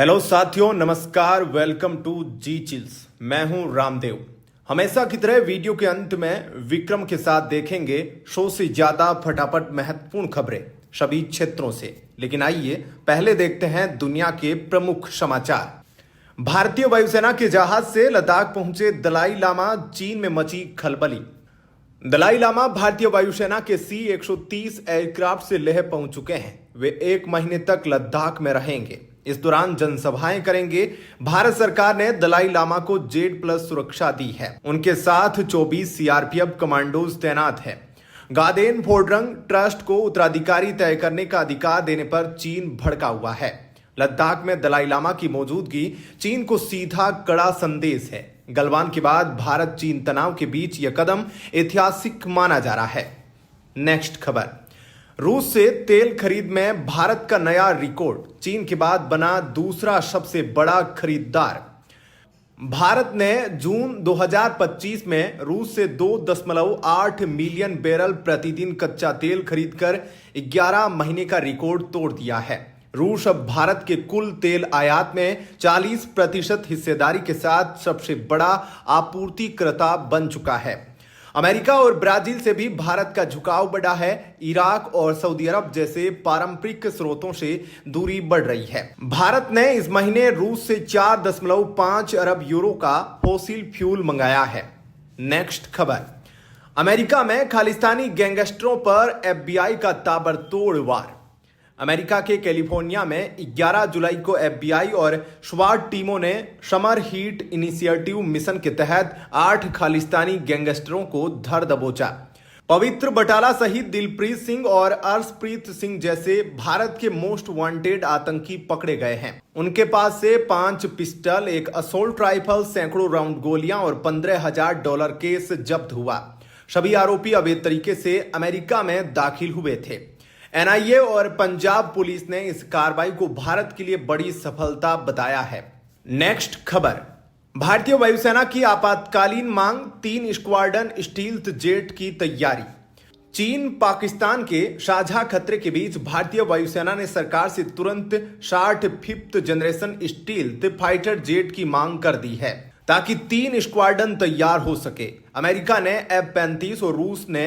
Hello साथियों, नमस्कार। Welcome to G Chills. मैं हूं रामदेव। हमेशा की तरह वीडियो के अंत में विक्रम के साथ देखेंगे 100 से ज्यादा फटाफट महत्वपूर्ण खबरें सभी क्षेत्रों से। लेकिन आइए पहले देखते हैं दुनिया के प्रमुख समाचार। भारतीय वायुसेना के जहाज से लद्दाख पहुंचे दलाई लामा, चीन में मची खलबली। दलाई लामा भारतीय वायुसेना के C-130 एयरक्राफ्ट से लेह पहुंच चुके हैं। वे 1 महीने तक लद्दाख में रहेंगे। इस दौरान जनसभाएं करेंगे। भारत सरकार ने दलाई लामा को Z+ सुरक्षा दी है। उनके साथ 24 CRPF कमांडोज तैनात हैं। गादेन फोर्डरंग ट्रस्ट को उत्तराधिकारी तय करने का अधिकार देने पर चीन भड़का हुआ है। लद्दाख में दलाई लामा की मौजूदगी चीन को सीधा कड़ा संदेश है। गलवान के बाद भारत चीन तनाव के बीच यह कदम ऐतिहासिक माना जा रहा है। नेक्स्ट खबर, रूस से तेल खरीद में भारत का नया रिकॉर्ड। चीन के बाद बना दूसरा सबसे बड़ा खरीदार। भारत ने जून 2025 में रूस से 2.8 मिलियन बैरल प्रतिदिन कच्चा तेल खरीदकर 11 महीने का रिकॉर्ड तोड़ दिया है। रूस अब भारत के कुल तेल आयात में 40% हिस्सेदारी के साथ सबसे बड़ा आपूर्तिकर्ता बन चुका है। अमेरिका और ब्राजील से भी भारत का झुकाव बढ़ा है। इराक और सऊदी अरब जैसे पारंपरिक स्रोतों से दूरी बढ़ रही है। भारत ने इस महीने रूस से 4.5 अरब यूरो का फॉसिल फ्यूल मंगाया है। नेक्स्ट खबर, अमेरिका में खालिस्तानी गैंगस्टरों पर FBI का ताबड़तोड़ वार। अमेरिका के कैलिफोर्निया में 11 जुलाई को FBI और स्वाट टीमों ने समर हीट इनिशिएटिव मिशन के तहत 8 खालिस्तानी गैंगस्टरों को धर दबोचा। पवित्र बटाला सहित दिलप्रीत सिंह और अर्शप्रीत सिंह जैसे भारत के मोस्ट वांटेड आतंकी पकड़े गए हैं। उनके पास से 5 पिस्टल, एक असोल्ट राइफल, सैकड़ों राउंड गोलियां और $15,000 केस जब्त हुआ। सभी आरोपी अवैध तरीके से अमेरिका में दाखिल हुए थे। NIA और पंजाब पुलिस ने इस कार्रवाई को भारत के लिए बड़ी सफलता बताया है। नेक्स्ट खबर, भारतीय वायुसेना की आपातकालीन मांग, 3 स्क्वाड्रन स्टील्थ जेट की तैयारी। चीन पाकिस्तान के साझा खतरे के बीच भारतीय वायुसेना ने सरकार से तुरंत 60 5th generation stealth fighter jet की मांग कर दी है ताकि 3 स्क्वाड्रन तैयार हो सके। अमेरिका ने F-35 और रूस ने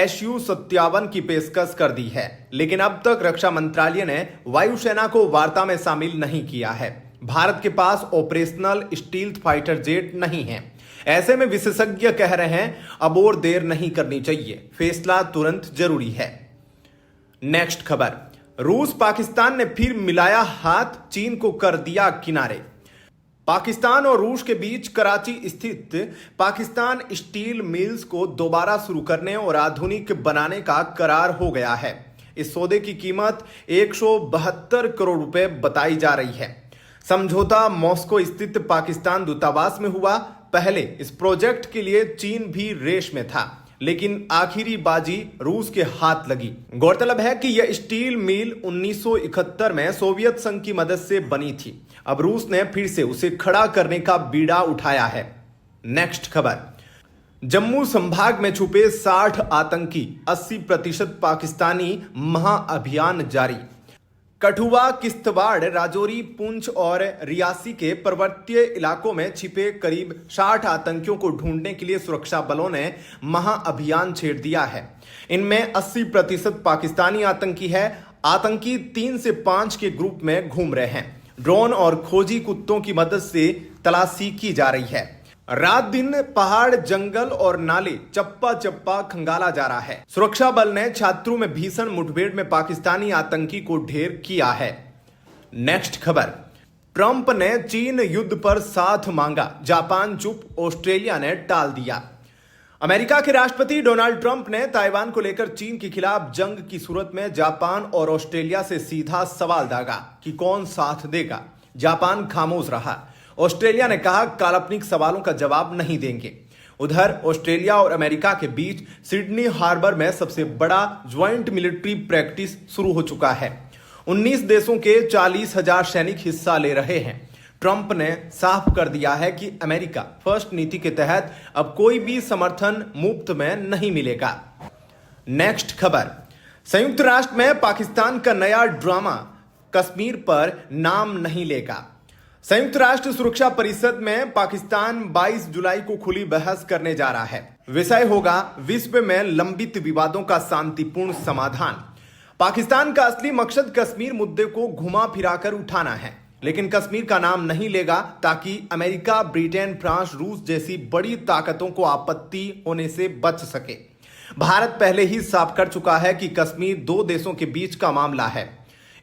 Su-57 की पेशकश कर दी है, लेकिन अब तक रक्षा मंत्रालय ने वायुसेना को वार्ता में शामिल नहीं किया है। भारत के पास ऑपरेशनल स्टील्थ फाइटर जेट नहीं है। ऐसे में विशेषज्ञ कह रहे हैं अब और देर नहीं करनी चाहिए, फैसला तुरंत जरूरी है। नेक्स्ट खबर, रूस पाकिस्तान ने फिर मिलाया हाथ, चीन को कर दिया किनारे। पाकिस्तान और रूस के बीच कराची स्थित पाकिस्तान स्टील मिल्स को दोबारा शुरू करने और आधुनिक बनाने का करार हो गया है। इस सौदे की कीमत 172 करोड़ रुपए बताई जा रही है। समझौता मॉस्को स्थित पाकिस्तान दूतावास में हुआ। पहले इस प्रोजेक्ट के लिए चीन भी रेस में था, लेकिन आखिरी बाजी रूस के हाथ लगी। गौरतलब है कि यह स्टील मिल 1971 में सोवियत संघ की मदद से बनी थी। अब रूस ने फिर से उसे खड़ा करने का बीड़ा उठाया है। नेक्स्ट खबर, जम्मू संभाग में छुपे 60 आतंकी, 80% पाकिस्तानी, महाअभियान जारी। कठुआ, किश्तवाड़, राजौरी, पुंछ और रियासी के पर्वतीय इलाकों में छिपे करीब 60 आतंकियों को ढूंढने के लिए सुरक्षा बलों ने महाअभियान छेड़ दिया है। इनमें 80% पाकिस्तानी आतंकी है। आतंकी 3 से 5 के ग्रुप में घूम रहे हैं। ड्रोन और खोजी कुत्तों की मदद से तलाशी की जा रही है। रात दिन पहाड़, जंगल और नाले चप्पा चप्पा खंगाला जा रहा है। सुरक्षा बल ने छात्रों में भीषण मुठभेड़ में पाकिस्तानी आतंकी को ढेर किया है। नेक्स्ट खबर, ट्रंप ने चीन युद्ध पर साथ मांगा, जापान चुप, ऑस्ट्रेलिया ने टाल दिया। अमेरिका के राष्ट्रपति डोनाल्ड ट्रंप ने ताइवान को लेकर चीन के खिलाफ जंग की सूरत में जापान और ऑस्ट्रेलिया से सीधा सवाल दागा कि कौन साथ देगा। जापान खामोश रहा। ऑस्ट्रेलिया ने कहा काल्पनिक सवालों का जवाब नहीं देंगे। उधर ऑस्ट्रेलिया और अमेरिका के बीच सिडनी हार्बर में सबसे बड़ा ज्वाइंट मिलिट्री प्रैक्टिस शुरू हो चुका है। 19 देशों के 40,000 सैनिक हिस्सा ले रहे हैं। ट्रंप ने साफ कर दिया है कि अमेरिका फर्स्ट नीति के तहत अब कोई भी समर्थन मुफ्त में नहीं मिलेगा। नेक्स्ट खबर, संयुक्त राष्ट्र में पाकिस्तान का नया ड्रामा, कश्मीर पर नाम नहीं लेगा। संयुक्त राष्ट्र सुरक्षा परिषद में पाकिस्तान 22 जुलाई को खुली बहस करने जा रहा है। विषय होगा विश्व में लंबित विवादों का शांतिपूर्ण समाधान। पाकिस्तान का असली मकसद कश्मीर मुद्दे को घुमा फिराकर उठाना है, लेकिन कश्मीर का नाम नहीं लेगा ताकि अमेरिका, ब्रिटेन, फ्रांस, रूस जैसी बड़ी ताकतों को आपत्ति होने से बच सके। भारत पहले ही साफ कर चुका है कि कश्मीर दो देशों के बीच का मामला है।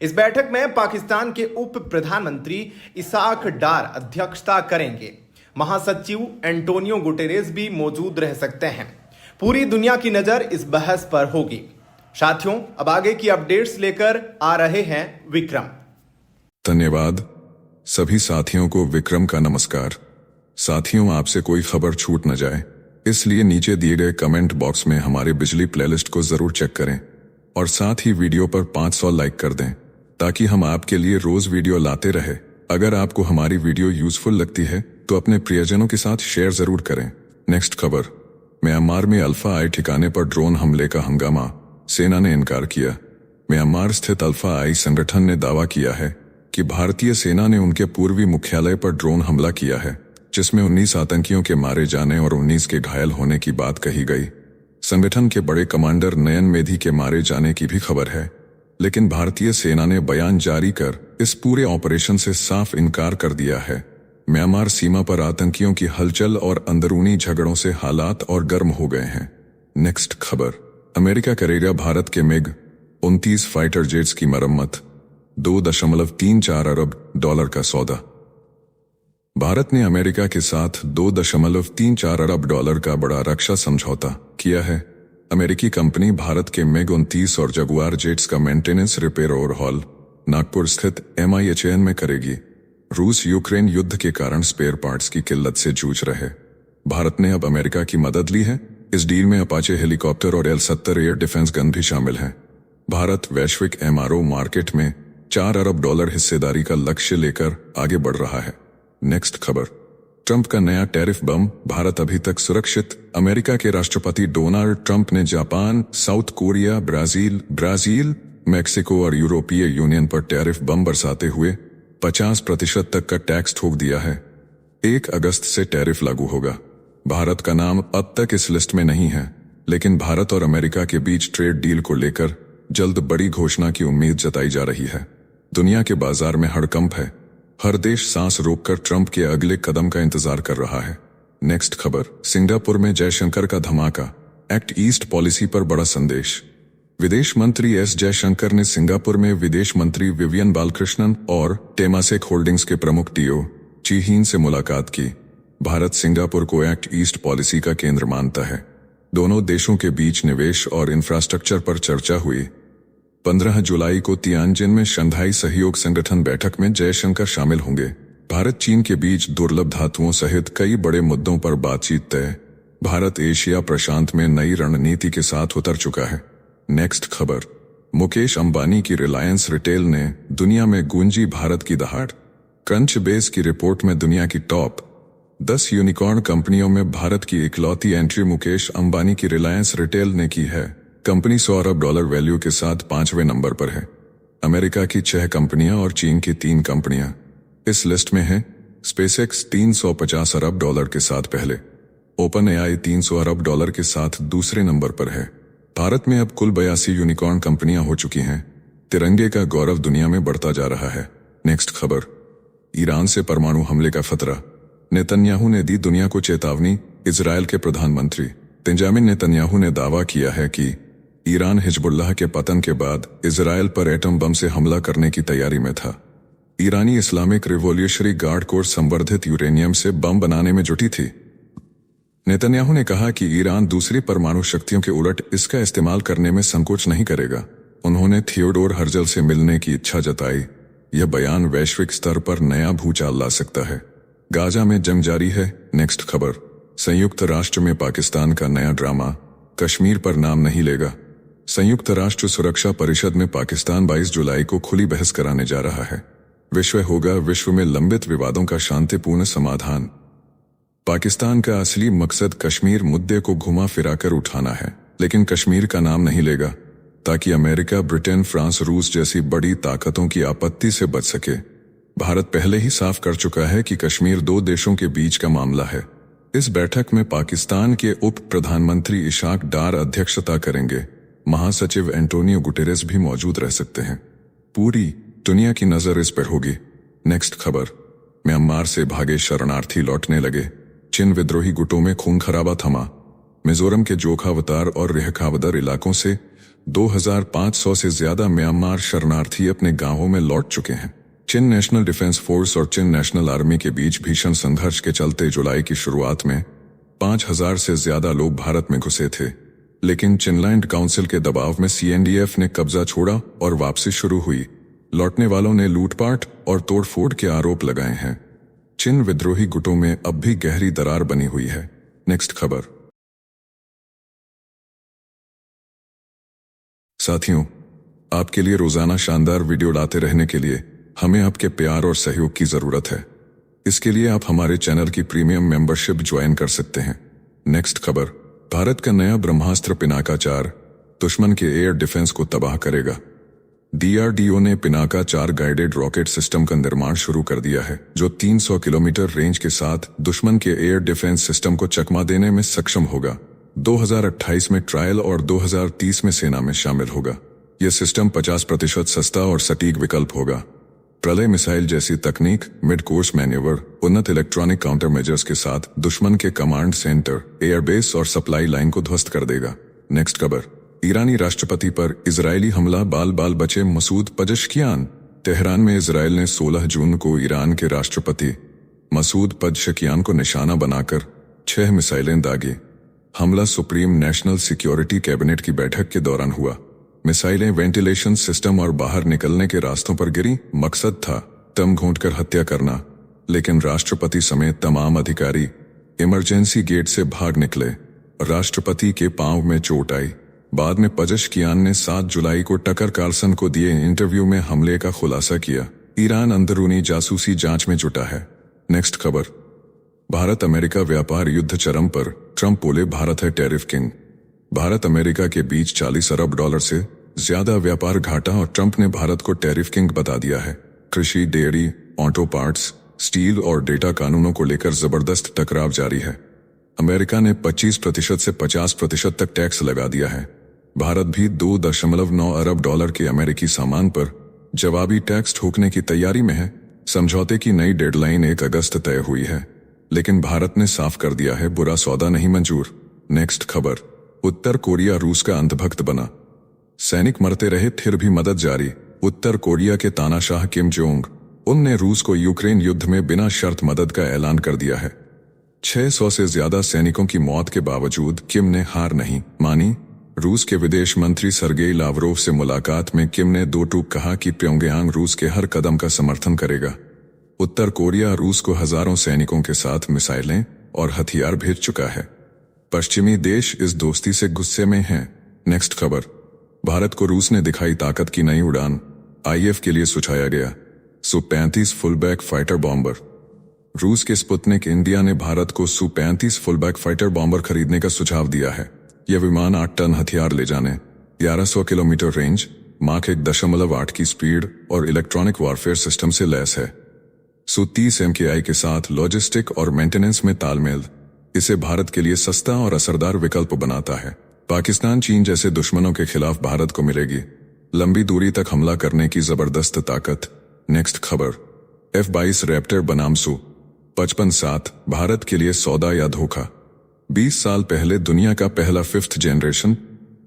इस बैठक में पाकिस्तान के उप प्रधानमंत्री इसाक डार अध्यक्षता करेंगे। महासचिव एंटोनियो गुटेरेस भी मौजूद रह सकते हैं। पूरी दुनिया की नजर इस बहस पर होगी। साथियों, अब आगे की अपडेट्स लेकर आ रहे हैं विक्रम। धन्यवाद। सभी साथियों को विक्रम का नमस्कार। साथियों, आपसे कोई खबर छूट न जाए, इसलिए नीचे दिए गए कमेंट बॉक्स में हमारे बिजली प्लेलिस्ट को जरूर चेक करें और साथ ही वीडियो पर 500 लाइक कर दें ताकि हम आपके लिए रोज वीडियो लाते रहे। अगर आपको हमारी वीडियो यूजफुल लगती है तो अपने प्रियजनों के साथ शेयर जरूर करें। नेक्स्ट खबर। म्यांमार में अल्फा आई ठिकाने पर ड्रोन हमले का हंगामा, सेना ने इनकार किया। म्यांमार स्थित अल्फा आई संगठन ने दावा किया है कि भारतीय सेना ने उनके पूर्वी मुख्यालय पर ड्रोन हमला किया है, जिसमें 19 आतंकियों के मारे जाने और 19 के घायल होने की बात कही गई। संगठन के बड़े कमांडर नयन मेधी के मारे जाने की भी खबर है, लेकिन भारतीय सेना ने बयान जारी कर इस पूरे ऑपरेशन से साफ इनकार कर दिया है। म्यांमार सीमा पर आतंकियों की हलचल और अंदरूनी झगड़ों से हालात और गर्म हो गए हैं। नेक्स्ट खबर। अमेरिका करेगा भारत के मिग 29 फाइटर जेट्स की मरम्मत, $2.34 अरब का सौदा। भारत ने अमेरिका के साथ $2.34 अरब का बड़ा रक्षा समझौता किया है। अमेरिकी कंपनी भारत के मिग 29 और जगुआर जेट्स का मेंटेनेंस, रिपेयर और ओवरहॉल नागपुर स्थित MIHN में करेगी। रूस यूक्रेन युद्ध के कारण स्पेयर पार्ट्स की किल्लत से जूझ रहे भारत ने अब अमेरिका की मदद ली है। इस डील में अपाचे हेलीकॉप्टर और L-70 एयर डिफेंस गन भी शामिल हैं। भारत वैश्विक MRO मार्केट में $4 अरब हिस्सेदारी का लक्ष्य लेकर आगे बढ़ रहा है। नेक्स्ट खबर। ट्रंप का नया टैरिफ बम, भारत अभी तक सुरक्षित। अमेरिका के राष्ट्रपति डोनाल्ड ट्रंप ने Japan, south Korea, Brazil, Mexico और यूरोपीय यूनियन पर टैरिफ बम बरसाते हुए 50% तक का टैक्स ठोक दिया है। 1 अगस्त से टैरिफ लागू होगा। भारत का नाम अब तक इस लिस्ट में नहीं है, लेकिन भारत और अमेरिका के बीच ट्रेड डील को लेकर जल्द बड़ी घोषणा की उम्मीद जताई जा रही है। दुनिया के बाजार में हड़कंप है। हर देश सांस रोककर ट्रंप के अगले कदम का इंतजार कर रहा है। नेक्स्ट खबर। सिंगापुर में जयशंकर का धमाका, एक्ट ईस्ट पॉलिसी पर बड़ा संदेश। विदेश मंत्री S जयशंकर ने सिंगापुर में विदेश मंत्री विवियन बालकृष्णन और टेमासेक होल्डिंग्स के प्रमुख टीओ ची हीन से मुलाकात की। भारत सिंगापुर को एक्ट ईस्ट पॉलिसी का केंद्र मानता है। दोनों देशों के बीच निवेश और इंफ्रास्ट्रक्चर पर चर्चा हुई। 15 जुलाई को तियानजिन में शंघाई सहयोग संगठन बैठक में जयशंकर शामिल होंगे। भारत चीन के बीच दुर्लभ धातुओं सहित कई बड़े मुद्दों पर बातचीत तय। भारत एशिया प्रशांत में नई रणनीति के साथ उतर चुका है। नेक्स्ट खबर। मुकेश अंबानी की रिलायंस रिटेल ने दुनिया में गूंजी भारत की दहाड़। क्रंच बेस की रिपोर्ट में दुनिया की टॉप 10 यूनिकॉर्न कंपनियों में भारत की इकलौती एंट्री मुकेश अंबानी की रिलायंस रिटेल ने की है। कंपनी $100 अरब वैल्यू के साथ 5वें नंबर पर है। अमेरिका की 6 कंपनियां और चीन की 3 कंपनियां इस लिस्ट में हैं। स्पेसएक्स $350 अरब के साथ पहले, ओपन AI $300 अरब के साथ दूसरे नंबर पर है। भारत में अब कुल 82 यूनिकॉर्न कंपनियां हो चुकी हैं। तिरंगे का गौरव दुनिया में बढ़ता जा रहा है। नेक्स्ट खबर। ईरान से परमाणु हमले का खतरा, नेतन्याहू ने दी दुनिया को चेतावनी। इजरायल के प्रधानमंत्री बेंजामिन नेतन्याहू ने दावा किया है कि ईरान हिजबुल्लाह के पतन के बाद इजरायल पर एटम बम से हमला करने की तैयारी में था। ईरानी इस्लामिक रिवॉल्यूशनरी गार्ड कोर संवर्धित यूरेनियम से बम बनाने में जुटी थी। नेतन्याहू ने कहा कि ईरान दूसरी परमाणु शक्तियों के उलट इसका इस्तेमाल करने में संकोच नहीं करेगा। उन्होंने थियोडोर हर्जल से मिलने की इच्छा जताई। यह बयान वैश्विक स्तर पर नया भूचाल ला सकता है। गाजा में जंग जारी है। नेक्स्ट खबर। संयुक्त राष्ट्र में पाकिस्तान का नया ड्रामा, कश्मीर पर नाम नहीं लेगा। संयुक्त राष्ट्र सुरक्षा परिषद में पाकिस्तान 22 जुलाई को खुली बहस कराने जा रहा है। विषय होगा विश्व में लंबित विवादों का शांतिपूर्ण समाधान। पाकिस्तान का असली मकसद कश्मीर मुद्दे को घुमा फिराकर उठाना है, लेकिन कश्मीर का नाम नहीं लेगा ताकि अमेरिका, ब्रिटेन, फ्रांस, रूस जैसी बड़ी ताकतों की आपत्ति से बच सके। भारत पहले ही साफ कर चुका है कि कश्मीर दो देशों के बीच का मामला है। इस बैठक में पाकिस्तान के उप प्रधानमंत्री इशाक डार अध्यक्षता करेंगे। महासचिव एंटोनियो गुटेरेस भी मौजूद रह सकते हैं। पूरी दुनिया की नजर इस पर होगी। नेक्स्ट खबर, म्यांमार से भागे शरणार्थी लौटने लगे। चिन विद्रोही गुटों में खून खराबा थमा। मिजोरम के जोखावतार और रेहखावदर इलाकों से 2500 से ज्यादा म्यांमार शरणार्थी अपने गांवों में लौट चुके हैं। चिन नेशनल डिफेंस फोर्स और चिन नेशनल आर्मी के बीच भीषण संघर्ष के चलते जुलाई की शुरुआत में 5000 से ज्यादा लोग भारत में घुसे थे, लेकिन चिनलैंड काउंसिल के दबाव में CNDF ने कब्जा छोड़ा और वापसी शुरू हुई। लौटने वालों ने लूटपाट और तोड़फोड़ के आरोप लगाए हैं। चिन विद्रोही गुटों में अब भी गहरी दरार बनी हुई है। नेक्स्ट खबर, साथियों, आपके लिए रोजाना शानदार वीडियो लाते रहने के लिए हमें आपके प्यार और सहयोग की जरूरत है। इसके लिए आप हमारे चैनल की प्रीमियम मेंबरशिप ज्वाइन कर सकते हैं। नेक्स्ट खबर, भारत का नया ब्रह्मास्त्र पिनाका 4 दुश्मन के एयर डिफेंस को तबाह करेगा। DRDO ने पिनाका 4 गाइडेड रॉकेट सिस्टम का निर्माण शुरू कर दिया है, जो 300 किलोमीटर रेंज के साथ दुश्मन के एयर डिफेंस सिस्टम को चकमा देने में सक्षम होगा। 2028 में ट्रायल और 2030 में सेना में शामिल होगा। यह सिस्टम 50% सस्ता और सटीक विकल्प होगा। प्रलय मिसाइल जैसी तकनीक, मिड कोर्स मैन्यूवर, उन्नत इलेक्ट्रॉनिक काउंटर मेजर्स के साथ दुश्मन के कमांड सेंटर, एयरबेस और सप्लाई लाइन को ध्वस्त कर देगा। नेक्स्ट खबर, ईरानी राष्ट्रपति पर इजरायली हमला, बाल बाल बचे मसूद पजश्कियान। तेहरान में इजरायल ने 16 जून को ईरान के राष्ट्रपति मसूद पजश्कियान को निशाना बनाकर 6 मिसाइलें दागी। हमला सुप्रीम नेशनल सिक्योरिटी कैबिनेट की बैठक के दौरान हुआ। मिसाइलें वेंटिलेशन सिस्टम और बाहर निकलने के रास्तों पर गिरी। मकसद था दम घोंटकर हत्या करना, लेकिन राष्ट्रपति समेत तमाम अधिकारी इमरजेंसी गेट से भाग निकले। राष्ट्रपति के पांव में चोट आई। बाद में पजश्कियान ने 7 जुलाई को टकर कार्लसन को दिए इंटरव्यू में हमले का खुलासा किया। ईरान अंदरूनी जासूसी जांच में जुटा है। नेक्स्ट खबर, भारत अमेरिका व्यापार युद्ध चरम पर, ट्रंप बोले भारत है टैरिफ किंग। भारत अमेरिका के बीच $40 अरब से ज्यादा व्यापार घाटा और ट्रंप ने भारत को टैरिफ किंग बता दिया है। कृषि, डेयरी, ऑटो पार्ट्स, स्टील और डेटा कानूनों को लेकर जबरदस्त टकराव जारी है। अमेरिका ने 25% से 50% तक टैक्स लगा दिया है। भारत भी $2.9 अरब के अमेरिकी सामान पर जवाबी टैक्स ठोकने की तैयारी में है। समझौते की नई डेडलाइन 1 अगस्त तय हुई है, लेकिन भारत ने साफ कर दिया है बुरा सौदा नहीं मंजूर। नेक्स्ट खबर, उत्तर कोरिया रूस का अंधभक्त बना। सैनिक मरते रहे फिर भी मदद जारी। उत्तर कोरिया के तानाशाह किम जोंग उन ने रूस को यूक्रेन युद्ध में बिना शर्त मदद का ऐलान कर दिया है। 600 से ज्यादा सैनिकों की मौत के बावजूद किम ने हार नहीं मानी। रूस के विदेश मंत्री सर्गेई लावरोव से मुलाकात में किम ने 2 टूक कहा कि प्योंगयांग रूस के हर कदम का समर्थन करेगा। उत्तर कोरिया रूस को हजारों सैनिकों के साथ मिसाइलें और हथियार भेज चुका है। पश्चिमी देश इस दोस्ती से गुस्से में हैं। नेक्स्ट खबर, भारत को रूस ने दिखाई ताकत की नई उड़ान। IF के लिए सुझाया गया Su-35 फुलबैक फाइटर बॉम्बर। रूस के स्पुतनिक इंडिया ने भारत को Su-35 फुलबैक फाइटर बॉम्बर खरीदने का सुझाव दिया है। यह विमान 8 टन हथियार ले जाने, 1100 किलोमीटर रेंज, माख 1.8 की स्पीड और इलेक्ट्रॉनिक वॉरफेयर सिस्टम से लैस है। Su-30 MKI के साथ लॉजिस्टिक और मेंटेनेंस में तालमेल इसे भारत के लिए सस्ता और असरदार विकल्प बनाता है। पाकिस्तान, चीन जैसे दुश्मनों के खिलाफ भारत को मिलेगी लंबी दूरी तक हमला करने की जबरदस्त ताकत। नेक्स्ट खबर, F-22 रैप्टर बनाम Su-55 भारत के लिए सौदा या धोखा। 20 साल पहले दुनिया का पहला 5th generation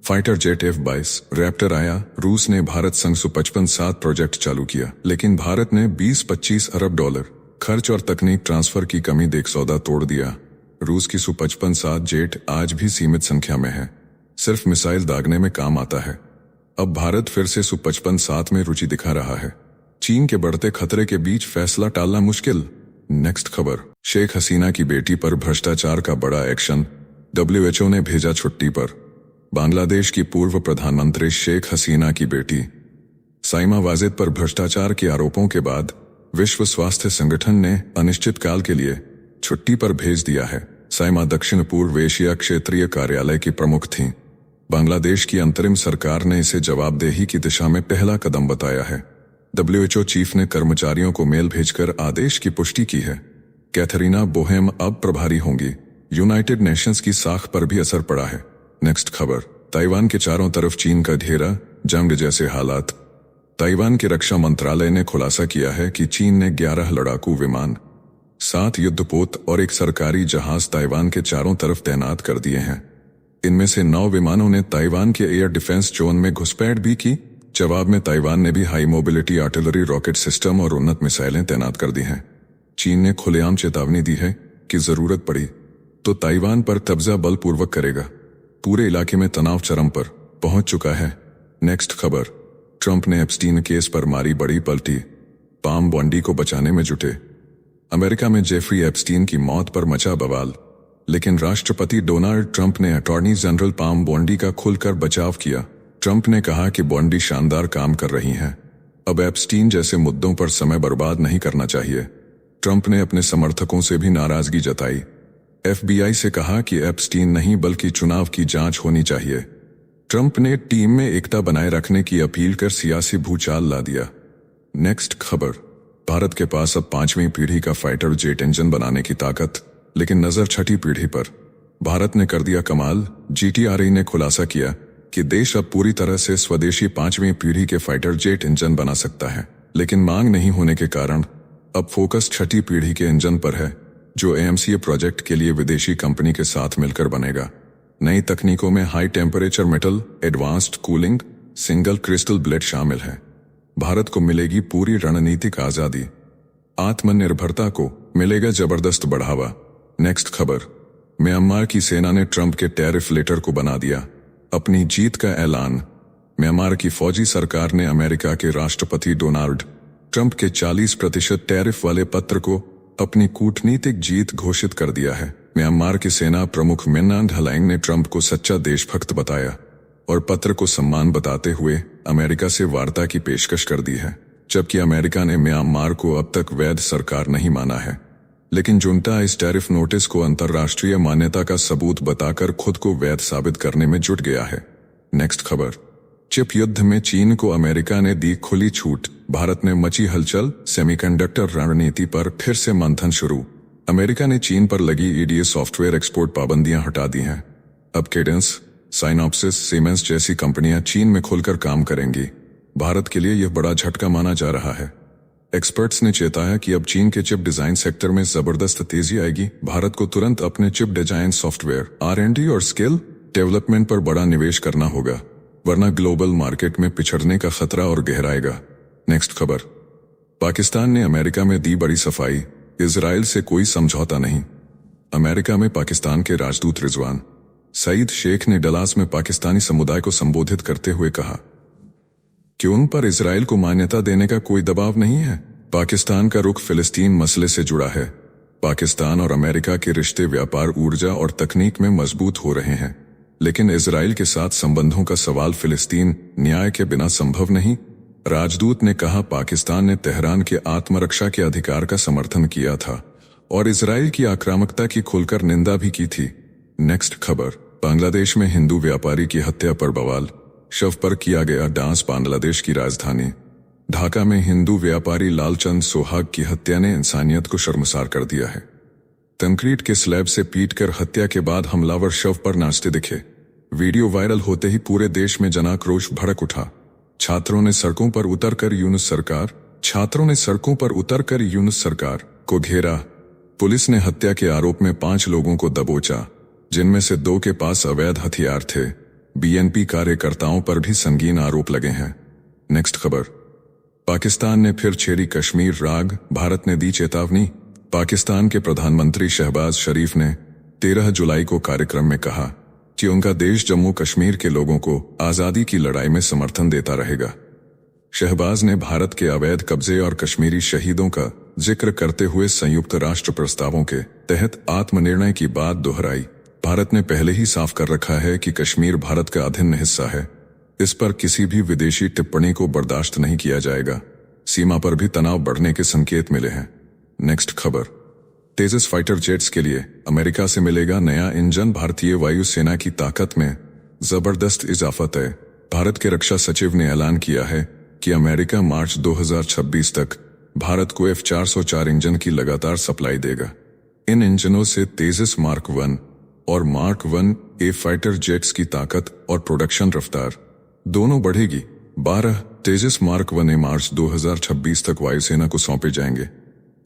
fighter jet F-22 Raptor आया। रूस ने भारत संग Su-55 प्रोजेक्ट चालू किया, लेकिन भारत ने 20-25 अरब खर्च और तकनीक ट्रांसफर की कमी देख सौदा तोड़ दिया। रूस की Su-55 जेट आज भी सीमित संख्या में है, सिर्फ मिसाइल दागने में काम आता है। अब भारत फिर से Su-55 में रुचि दिखा रहा है। चीन के बढ़ते खतरे के बीच फैसला टालना मुश्किल। नेक्स्ट खबर, शेख हसीना की बेटी पर भ्रष्टाचार का बड़ा एक्शन। WHO ने भेजा छुट्टी पर। बांग्लादेश की पूर्व प्रधानमंत्री शेख हसीना की बेटी साइमा वाजिद पर भ्रष्टाचार के आरोपों के बाद विश्व स्वास्थ्य संगठन ने अनिश्चितकाल के लिए छुट्टी पर भेज दिया है। साइमा दक्षिण पूर्व एशिया क्षेत्रीय कार्यालय की प्रमुख थीं। बांग्लादेश की अंतरिम सरकार ने इसे जवाबदेही की दिशा में पहला कदम बताया है। WHO चीफ ने कर्मचारियों को मेल भेजकर आदेश की पुष्टि की है। कैथरीना बोहेम अब प्रभारी होंगी। यूनाइटेड नेशंस की साख पर भी असर पड़ा है। नेक्स्ट खबर, ताइवान के चारों तरफ चीन का घेरा, जंग जैसे हालात। ताइवान के रक्षा मंत्रालय ने खुलासा किया है कि चीन ने 11 लड़ाकू विमान, 7 युद्धपोत और एक सरकारी जहाज ताइवान के चारों तरफ तैनात कर दिए हैं। इनमें से 9 विमानों ने ताइवान के एयर डिफेंस जोन में घुसपैठ भी की। जवाब में ताइवान ने भी high mobility artillery rocket system और उन्नत मिसाइलें तैनात कर दी हैं। चीन ने खुलेआम चेतावनी दी है कि जरूरत पड़ी तो ताइवान पर कब्जा बलपूर्वक करेगा। पूरे इलाके में तनाव चरम पर पहुंच चुका है। नेक्स्ट खबर, ट्रंप ने एप्स्टीन केस पर मारी बड़ी पलटी, पाम बॉन्डी को बचाने में जुटे। अमेरिका में जेफरी एप्स्टीन की मौत पर मचा बवाल, लेकिन राष्ट्रपति डोनाल्ड ट्रंप ने अटॉर्नी जनरल पाम बॉन्डी का खुलकर बचाव किया। ट्रंप ने कहा कि बॉन्डी शानदार काम कर रही हैं। अब एप्स्टीन जैसे मुद्दों पर समय बर्बाद नहीं करना चाहिए। ट्रंप ने अपने समर्थकों से भी नाराजगी जताई। FBI से कहा कि एप्स्टीन नहीं बल्कि चुनाव की जांच होनी चाहिए। ट्रंप ने टीम में एकता बनाए रखने की अपील कर सियासी भूचाल ला दिया। नेक्स्ट खबर, भारत के पास अब 5वीं पीढ़ी का फाइटर जेट इंजन बनाने की ताकत, लेकिन नजर 6ठी पीढ़ी पर। भारत ने कर दिया कमाल। GTRE ने खुलासा किया कि देश अब पूरी तरह से स्वदेशी 5वीं पीढ़ी के फाइटर जेट इंजन बना सकता है, लेकिन मांग नहीं होने के कारण अब फोकस 6ठी पीढ़ी के इंजन पर है, जो AMCA प्रोजेक्ट के लिए विदेशी कंपनी के साथ मिलकर बनेगा। नई तकनीकों में high temperature metal, advanced cooling, single crystal blade शामिल है। भारत को मिलेगी पूरी रणनीतिक आजादी, आत्मनिर्भरता को मिलेगा जबरदस्त बढ़ावा। नेक्स्ट खबर, म्यांमार की सेना ने ट्रंप के टैरिफ लेटर को बना दिया अपनी जीत का ऐलान। म्यांमार की फौजी सरकार ने अमेरिका के राष्ट्रपति डोनाल्ड ट्रंप के 40% टैरिफ वाले पत्र को अपनी कूटनीतिक जीत घोषित कर दिया है। म्यांमार की सेना प्रमुख मिन ऑंग ह्लाइंग ने ट्रंप को सच्चा देशभक्त बताया और पत्र को सम्मान बताते हुए अमेरिका से वार्ता की पेशकश कर दी है, जबकि अमेरिका ने म्यांमार को अब तक वैध सरकार नहीं माना है। लेकिन जुंटा इस टैरिफ नोटिस को अंतर्राष्ट्रीय मान्यता का सबूत बताकर खुद को वैध साबित करने में जुट गया है। नेक्स्ट खबर, चिप युद्ध में चीन को अमेरिका ने दी खुली छूट, भारत में मची हलचल, सेमीकंडक्टर रणनीति पर फिर से मंथन शुरू। अमेरिका ने चीन पर लगी EDA सॉफ्टवेयर एक्सपोर्ट पाबंदियां हटा दी हैं। अब केडेंस, साइनॉप्सिस, सीमेंस जैसी कंपनियां चीन में खुलकर काम करेंगी। भारत के लिए यह बड़ा झटका माना जा रहा है। एक्सपर्ट्स ने चेताया कि अब चीन के चिप डिजाइन सेक्टर में जबरदस्त तेजी आएगी। भारत को तुरंत अपने चिप डिजाइन सॉफ्टवेयर, R&D और स्किल डेवलपमेंट पर बड़ा निवेश करना होगा, वरना ग्लोबल मार्केट में पिछड़ने का खतरा और गहराएगा। नेक्स्ट खबर, पाकिस्तान ने अमेरिका में दी बड़ी सफाई, इजराइल से कोई समझौता नहीं। अमेरिका में पाकिस्तान के राजदूत रिजवान सईद शेख ने डलास में पाकिस्तानी समुदाय को संबोधित करते हुए कहा कि उन पर इजराइल को मान्यता देने का कोई दबाव नहीं है। पाकिस्तान का रुख फिलिस्तीन मसले से जुड़ा है। पाकिस्तान और अमेरिका के रिश्ते व्यापार, ऊर्जा और तकनीक में मजबूत हो रहे हैं, लेकिन इजराइल के साथ संबंधों का सवाल फिलिस्तीन न्याय के बिना संभव नहीं। राजदूत ने कहा, पाकिस्तान ने तेहरान के आत्मरक्षा के अधिकार का समर्थन किया था और इजराइल की आक्रामकता की खुलकर निंदा भी की थी। नेक्स्ट खबर, बांग्लादेश में हिंदू व्यापारी की हत्या पर बवाल, शव पर किया गया डांस। बांग्लादेश की राजधानी ढाका में हिंदू व्यापारी लालचंद सोहाग की हत्या ने इंसानियत को शर्मसार कर दिया है। कंक्रीट के स्लैब से पीटकर हत्या के बाद हमलावर शव पर नाचते दिखे। वीडियो वायरल होते ही पूरे देश में जनाक्रोश भड़क उठा। छात्रों ने सड़कों पर उतरकर यूनुस सरकार को घेरा। पुलिस ने हत्या के आरोप में 5 लोगों को दबोचा, जिनमें से 2 के पास अवैध हथियार थे। BNP कार्यकर्ताओं पर भी संगीन आरोप लगे हैं। नेक्स्ट खबर, पाकिस्तान ने फिर छेड़ी कश्मीर राग, भारत ने दी चेतावनी। पाकिस्तान के प्रधानमंत्री शहबाज शरीफ ने 13 जुलाई को कार्यक्रम में कहा कि उनका देश जम्मू कश्मीर के लोगों को आजादी की लड़ाई में समर्थन देता रहेगा। शहबाज ने भारत के अवैध कब्जे और कश्मीरी शहीदों का जिक्र करते हुए संयुक्त राष्ट्र प्रस्तावों के तहत आत्मनिर्णय की बात दोहराई। भारत ने पहले ही साफ कर रखा है कि कश्मीर भारत का अभिन्न हिस्सा है। इस पर किसी भी विदेशी टिप्पणी को बर्दाश्त नहीं किया जाएगा। सीमा पर भी तनाव बढ़ने के संकेत मिले हैं। नेक्स्ट खबर, तेजस फाइटर जेट्स के लिए अमेरिका से मिलेगा नया इंजन, भारतीय वायुसेना की ताकत में जबरदस्त इजाफा तय। भारत के रक्षा सचिव ने ऐलान किया है कि अमेरिका मार्च 2026 तक भारत को F-404 इंजन की लगातार सप्लाई देगा। इन इंजनों से तेजस मार्क 1 और मार्क 1A फाइटर जेट्स की ताकत और प्रोडक्शन रफ्तार दोनों बढ़ेगी। 12 तेजस मार्क 1A मार्च 2026 तक वायुसेना को सौंपे जाएंगे।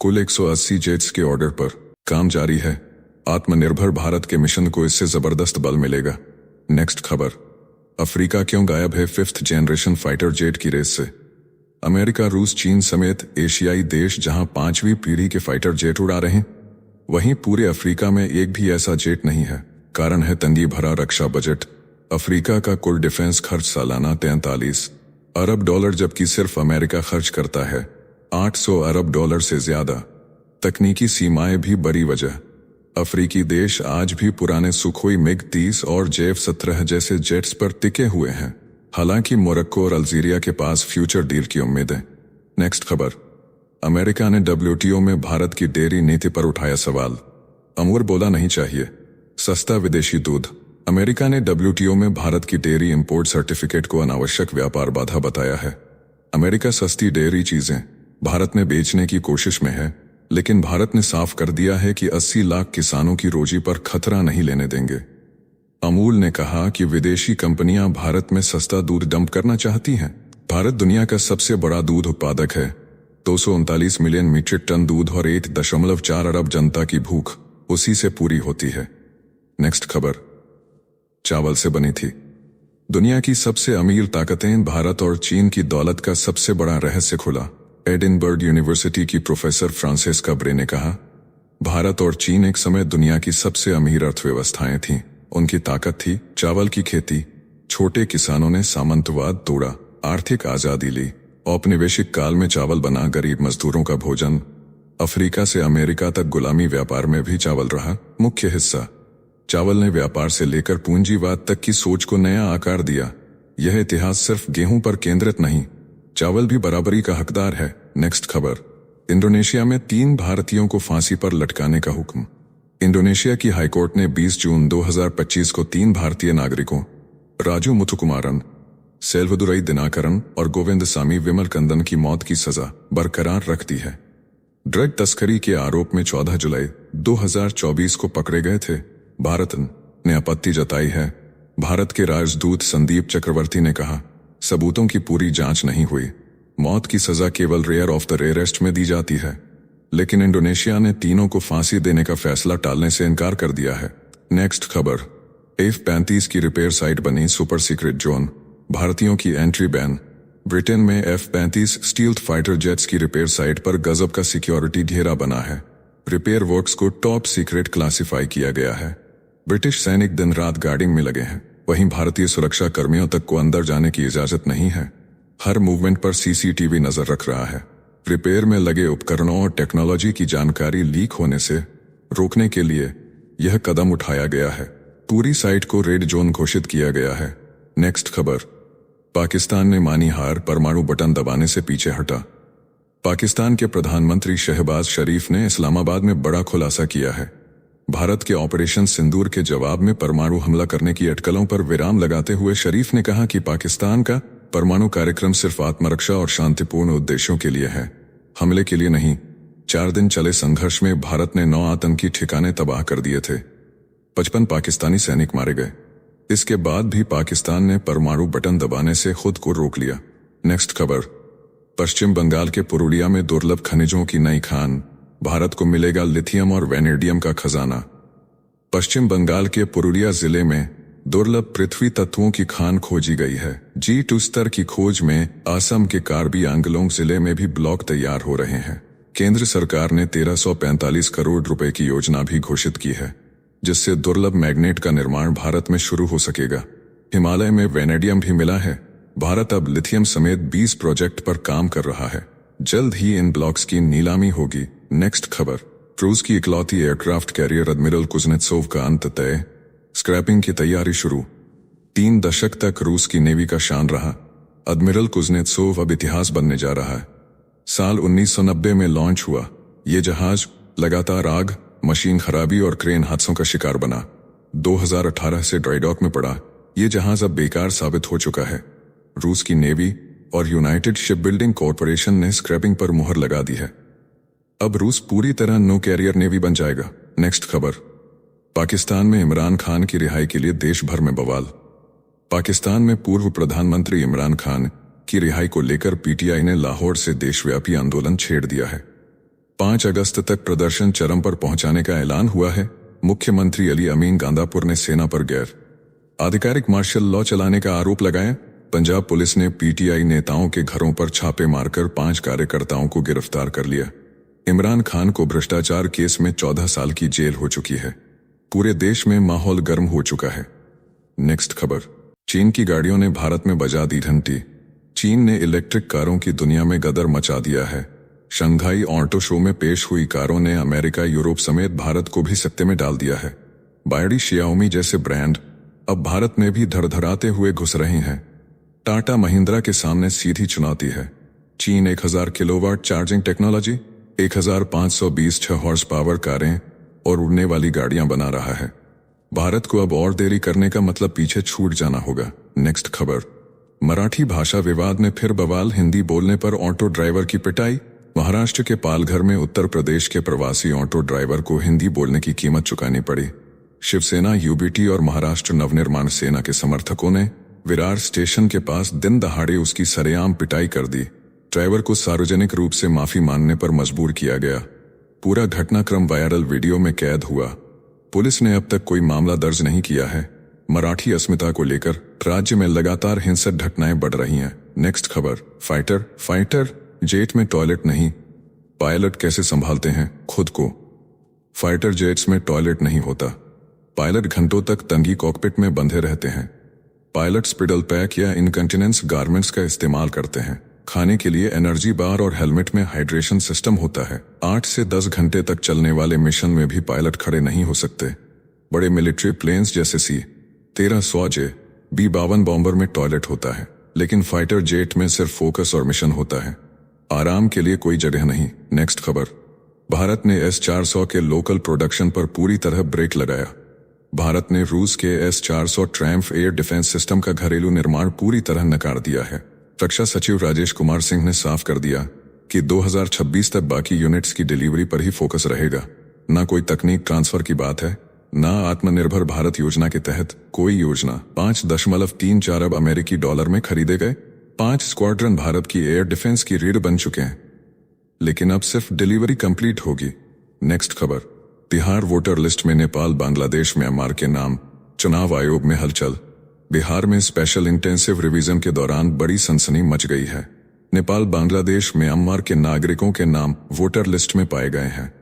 कुल 180 जेट्स के ऑर्डर पर काम जारी है। आत्मनिर्भर भारत के मिशन को इससे जबरदस्त बल मिलेगा। नेक्स्ट खबर, अफ्रीका क्यों गायब है 5th जनरेशन फाइटर जेट की रेस से। अमेरिका, रूस, चीन समेत एशियाई देश जहां 5वीं पीढ़ी के फाइटर जेट उड़ा रहे हैं, वहीं पूरे अफ्रीका में एक भी ऐसा जेट नहीं है। कारण है तंगी भरा रक्षा बजट। अफ्रीका का कुल डिफेंस खर्च सालाना 43 अरब डॉलर, जबकि सिर्फ अमेरिका खर्च करता है 800 अरब डॉलर से ज्यादा। तकनीकी सीमाएं भी बड़ी वजह। अफ्रीकी देश आज भी पुराने सुखोई MiG-30 और JF-17 जैसे जेट्स पर टिके हुए हैं। हालांकि मोरक्को और अल्जीरिया के पास फ्यूचर डील की उम्मीदें। नेक्स्ट खबर, अमेरिका ने WTO में भारत की डेयरी नीति पर उठाया सवाल। अमूर बोला नहीं चाहिए सस्ता विदेशी दूध। अमेरिका ने WTO में भारत की डेयरी इंपोर्ट सर्टिफिकेट को अनावश्यक व्यापार बाधा बताया है। अमेरिका सस्ती डेयरी चीजें भारत में बेचने की कोशिश में है, लेकिन भारत ने साफ कर दिया है कि 80 लाख किसानों की रोजी पर खतरा नहीं लेने देंगे। अमूल ने कहा कि विदेशी कंपनियां भारत में सस्ता दूध डंप करना चाहती हैं। भारत दुनिया का सबसे बड़ा दूध उत्पादक है। 239 मिलियन मीट्रिक टन दूध और 1.4 अरब जनता की भूख उसी से पूरी होती है। नेक्स्ट खबर, चावल से बनी थी दुनिया की सबसे अमीर ताकतें। भारत और चीन की दौलत का सबसे बड़ा रहस्य खुला। एडिनबर्ग यूनिवर्सिटी की प्रोफेसर फ्रांसेस्का ब्रे ने कहा, भारत और चीन एक समय दुनिया की सबसे अमीर अर्थव्यवस्थाएं थीं। उनकी ताकत थी चावल की खेती। छोटे किसानों ने सामंतवाद तोड़ा, आर्थिक आजादी ली। औपनिवेशिक काल में चावल बना गरीब मजदूरों का भोजन। अफ्रीका से अमेरिका तक गुलामी व्यापार में भी चावल रहा मुख्य हिस्सा। चावल ने व्यापार से लेकर पूंजीवाद तक की सोच को नया आकार दिया। यह इतिहास सिर्फ गेहूं पर केंद्रित नहीं, चावल भी बराबरी का हकदार है। नेक्स्ट खबर, इंडोनेशिया में 3 भारतीयों को फांसी पर लटकाने का हुक्म। इंडोनेशिया की हाईकोर्ट ने 20 जून 2025 को 3 भारतीय नागरिकों राजू मुथुकुमारन, सेल्वदुरई दिनाकरन और गोविंदसामी विमलकंदन की मौत की सजा बरकरार रख दी है। ड्रग तस्करी के आरोप में 14 जुलाई 2024 को पकड़े गए थे। भारत ने आपत्ति जताई है। भारत के राजदूत संदीप चक्रवर्ती ने कहा, सबूतों की पूरी जांच नहीं हुई। मौत की सजा केवल रेयर ऑफ द रेयरेस्ट में दी जाती है। लेकिन इंडोनेशिया ने तीनों को फांसी देने का फैसला टालने से इनकार कर दिया है। नेक्स्ट खबर, F-35 की रिपेयर साइट बनी सुपर सीक्रेट जोन। भारतीयों की एंट्री बैन। ब्रिटेन में F-35 स्टील्थ फाइटर जेट्स की रिपेयर साइट पर गजब का सिक्योरिटी घेरा बना है। रिपेयर वर्क्स को टॉप सीक्रेट क्लासिफाई किया गया है। ब्रिटिश सैनिक दिन रात गार्डिंग में लगे हैं। वहीं भारतीय सुरक्षा कर्मियों तक को अंदर जाने की इजाजत नहीं है। हर मूवमेंट पर CCTV नजर रख रहा है। रिपेयर में लगे उपकरणों और टेक्नोलॉजी की जानकारी लीक होने से रोकने के लिए यह कदम उठाया गया है। पूरी साइट को रेड जोन घोषित किया गया है। नेक्स्ट खबर, पाकिस्तान ने मानी हार, परमाणु बटन दबाने से पीछे हटा। पाकिस्तान के प्रधानमंत्री शहबाज शरीफ ने इस्लामाबाद में बड़ा खुलासा किया है। भारत के ऑपरेशन सिंदूर के जवाब में परमाणु हमला करने की अटकलों पर विराम लगाते हुए शरीफ ने कहा कि पाकिस्तान का परमाणु कार्यक्रम सिर्फ आत्मरक्षा और शांतिपूर्ण उद्देश्यों के लिए है, हमले के लिए नहीं। 4 दिन चले संघर्ष में भारत ने 9 आतंकी ठिकाने तबाह कर दिए थे। 55 पाकिस्तानी सैनिक मारे गए। इसके बाद भी पाकिस्तान ने परमाणु बटन दबाने से खुद को रोक लिया। नेक्स्ट खबर, पश्चिम बंगाल के पुरुलिया में दुर्लभ खनिजों की नई खान। भारत को मिलेगा लिथियम और वैनेडियम का खजाना। पश्चिम बंगाल के पुरुलिया जिले में दुर्लभ पृथ्वी तत्वों की खान खोजी गई है। G2 स्तर की खोज में असम के कार्बी आंगलोंग जिले में भी ब्लॉक तैयार हो रहे हैं। केंद्र सरकार ने 1345 करोड़ रुपए की योजना भी घोषित की है, जिससे दुर्लभ मैग्नेट का निर्माण भारत में शुरू हो सकेगा। हिमालय में वैनेडियम भी मिला है। भारत अब लिथियम समेत 20 प्रोजेक्ट पर काम कर रहा है। जल्द ही इन ब्लॉक्स की नीलामी होगी। नेक्स्ट खबर, रूस की इकलौती एयरक्राफ्ट कैरियर एडमिरल कुज़नेत्सोव का अंत तय, स्क्रैपिंग की तैयारी शुरू। 3 दशक तक रूस की नेवी का शान रहा एडमिरल कुज़नेत्सोव अब इतिहास बनने जा रहा है। साल 1990 में लॉन्च हुआ ये जहाज लगातार आग, मशीन खराबी और क्रेन हादसों का शिकार बना। 2018 से ड्राई डॉक में पड़ा। ये जहाज अब बेकार साबित हो चुका है। रूस की नेवी और यूनाइटेड शिप बिल्डिंग कॉरपोरेशन ने स्क्रैपिंग पर मुहर लगा दी है। अब रूस पूरी तरह नो कैरियर नेवी बन जाएगा। नेक्स्ट खबर, पाकिस्तान में इमरान खान की रिहाई के लिए देश भर में बवाल। पाकिस्तान में पूर्व प्रधानमंत्री इमरान खान की रिहाई को लेकर पीटीआई ने लाहौर से देशव्यापी आंदोलन छेड़ दिया है। 5 अगस्त तक प्रदर्शन चरम पर पहुंचाने का ऐलान हुआ है। मुख्यमंत्री अली अमीन गांदापुर ने सेना पर गैर आधिकारिक मार्शल लॉ चलाने का आरोप लगाया। पंजाब पुलिस ने पीटीआई नेताओं के घरों पर छापे मारकर 5 कार्यकर्ताओं को गिरफ्तार कर लिया। इमरान खान को भ्रष्टाचार केस में 14 साल की जेल हो चुकी है। पूरे देश में माहौल गर्म हो चुका है। नेक्स्ट खबर, चीन की गाड़ियों ने भारत में बजा दी घंटी। चीन ने इलेक्ट्रिक कारों की दुनिया में गदर मचा दिया है। शंघाई ऑटो शो में पेश हुई कारों ने अमेरिका, यूरोप समेत भारत को भी सत्ते में डाल दिया है। बायडी, शियाओमी जैसे ब्रांड अब भारत में भी धड़धड़ाते हुए घुस रहे हैं। टाटा महिंद्रा के सामने सीधी चुनौती है। चीन 1000 kilowatt charging technology, 1520 6 horse power कारें और उड़ने वाली गाड़ियां बना रहा है। भारत को अब और देरी करने का मतलब पीछे छूट जाना होगा। नेक्स्ट खबर, मराठी भाषा विवाद में फिर बवाल। हिंदी बोलने पर ऑटो ड्राइवर की पिटाई। महाराष्ट्र के पालघर में उत्तर प्रदेश के प्रवासी ऑटो ड्राइवर को हिंदी बोलने की कीमत चुकानी पड़ी। शिवसेना, यूबीटी और महाराष्ट्र नवनिर्माण सेना के समर्थकों ने विरार स्टेशन के पास दिन दहाड़े उसकी सरेआम पिटाई कर दी। ड्राइवर को सार्वजनिक रूप से माफी मांगने पर मजबूर किया गया। पूरा घटनाक्रम वायरल वीडियो में कैद हुआ। पुलिस ने अब तक कोई मामला दर्ज नहीं किया है। मराठी अस्मिता को लेकर राज्य में लगातार हिंसक घटनाएं बढ़ रही हैं। नेक्स्ट खबर, फाइटर जेट में टॉयलेट नहीं, पायलट कैसे संभालते हैं खुद को। फाइटर जेट्स में टॉयलेट नहीं होता। पायलट घंटों तक तंगी कॉकपिट में बंधे रहते हैं। पायलट स्पिडल पैक या इनकंटिनेंस गारमेंट्स का इस्तेमाल करते हैं। खाने के लिए एनर्जी बार और हेलमेट में हाइड्रेशन सिस्टम होता है। 8 से 10 घंटे तक चलने वाले मिशन में भी पायलट खड़े नहीं हो सकते। बड़े मिलिट्री प्लेन्स जैसे C-1300J, B-52 बॉम्बर में टॉयलेट होता है, लेकिन फाइटर जेट में सिर्फ फोकस और मिशन होता है। आराम के लिए कोई जगह नहीं। नेक्स्ट खबर, भारत ने S-400 के लोकल प्रोडक्शन पर पूरी तरह ब्रेक लगाया। भारत ने रूस के S-400 ट्रैम्फ एयर डिफेंस सिस्टम का घरेलू निर्माण पूरी तरह नकार दिया है। रक्षा सचिव राजेश कुमार सिंह ने साफ कर दिया कि 2026 तक बाकी यूनिट्स की डिलीवरी पर ही फोकस रहेगा। न कोई तकनीक ट्रांसफर की बात है, न आत्मनिर्भर भारत योजना के तहत कोई योजना। 5.34 अरब अमेरिकी डॉलर में खरीदे गए 5 स्क्वाड्रन भारत की एयर डिफेंस की रीढ़ बन चुके हैं, लेकिन अब सिर्फ डिलीवरी कंप्लीट होगी। नेक्स्ट खबर, बिहार वोटर लिस्ट में नेपाल, बांग्लादेश, म्यांमार के नाम। चुनाव आयोग में हलचल। बिहार में स्पेशल इंटेंसिव रिवीजन के दौरान बड़ी सनसनी मच गई है। नेपाल, बांग्लादेश, म्यांमार के नागरिकों के नाम वोटर लिस्ट में पाए गए हैं।